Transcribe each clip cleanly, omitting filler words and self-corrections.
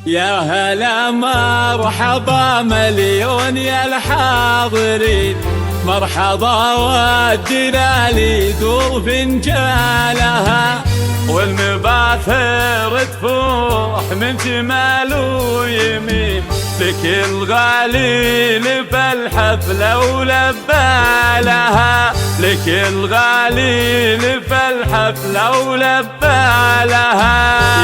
يا هلا مرحبا مليون يا الحاضرين، مرحبا ودنا لي دور فنجالها، والمباثر تفوح من شمال ويمين، لك الغالي في الحفلة ولبالها، لك الغالي في الحفلة ولبالها.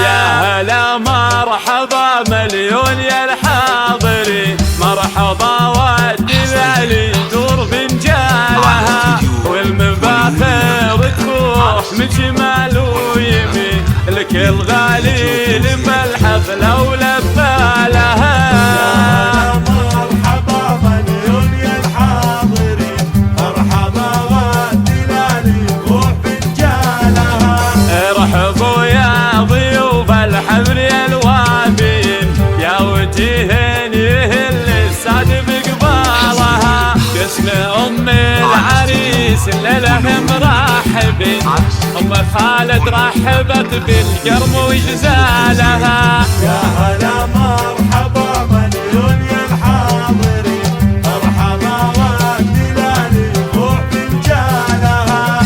يا هلا مرحبا مليون يا الحاضرين، مرحبا ودنا لي دور فنجالها، والمباثر تفوح من شمال ويمين، لك الغالي في الحفلة ولبالها. اسم ام العريس الليله مرحبين، ام خالد رحبت بالكرم وجزالها. يا هلا مرحبا مليون يا الحاضرين، مرحبا والدلالي روح فنجالها.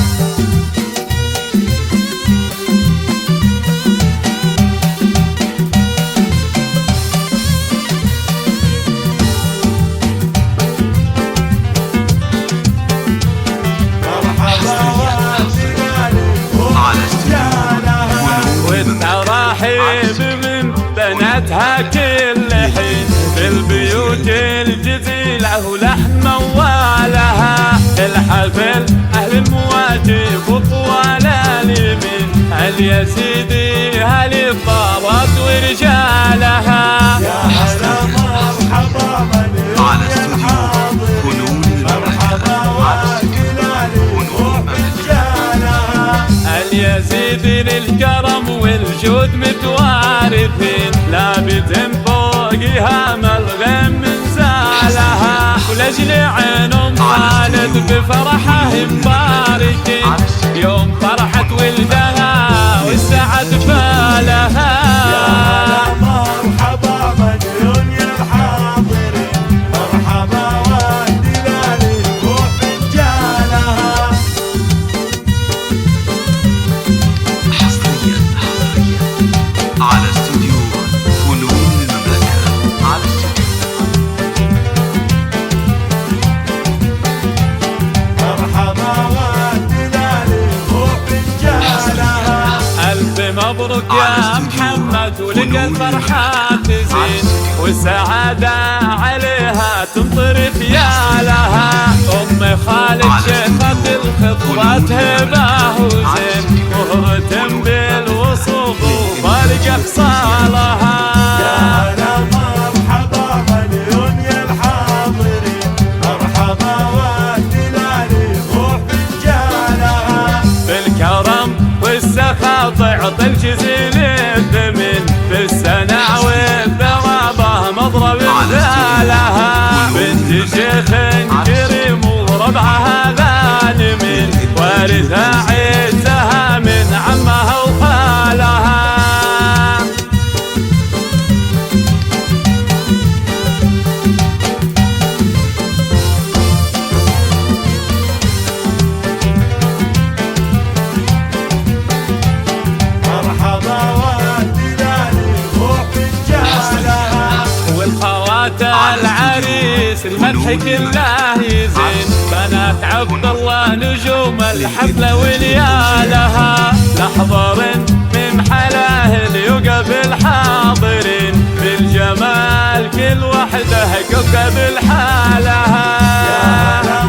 من بناتها كل حين بالبيوت الجزيلة ولحن موالها، الحفل أهل المواجب وطوال اليمين، هل يا سيدي هل الطارات ورجالها. يا هلا مرحبا مليون يا الحاضرين، مرحبا والدلالي روح فنجالها. هل يا سيدي للكرم والجود متوارثين، لابد فوقها ملغم من زالها، ولأجل عين خالد بفرحه مباركين، يوم فرحة ولدها والسعد فالها. يا هلا مرحبا مليون يا الحاضرين، مرحبا والدلالي روح فنجالها. على استوديو فنون المملكة. على مرحبا والدلالي روح فنجالها. ألف مبروك يا محمد ولك الفرحة تزين، والسعادة عليها تمطر ثيالها، أم خالد شيخة الخطوات هبة وزين، مهرة بالوصوف وفارق خصالها. يا هلا مرحبا مليون يا الحاضرين، مرحبا والدلالي روح فنجالها. بالكرم والسخاء تعطي الجزيل الثمين، بالسنع والثوابه مضرب مثالها، بنت شيخ كريم وربعها غانمين، وارثها عزها من عمها وخالها. مرحبا والدلالي روح فنجالها. والخوات العريس المدح كله يزين، بنات عبد الله نجوم الحفلة وليالها، لحظر من حلاه يوقف الحاضرين، بالجمال كل وحده كوكب لحالها. يا هلا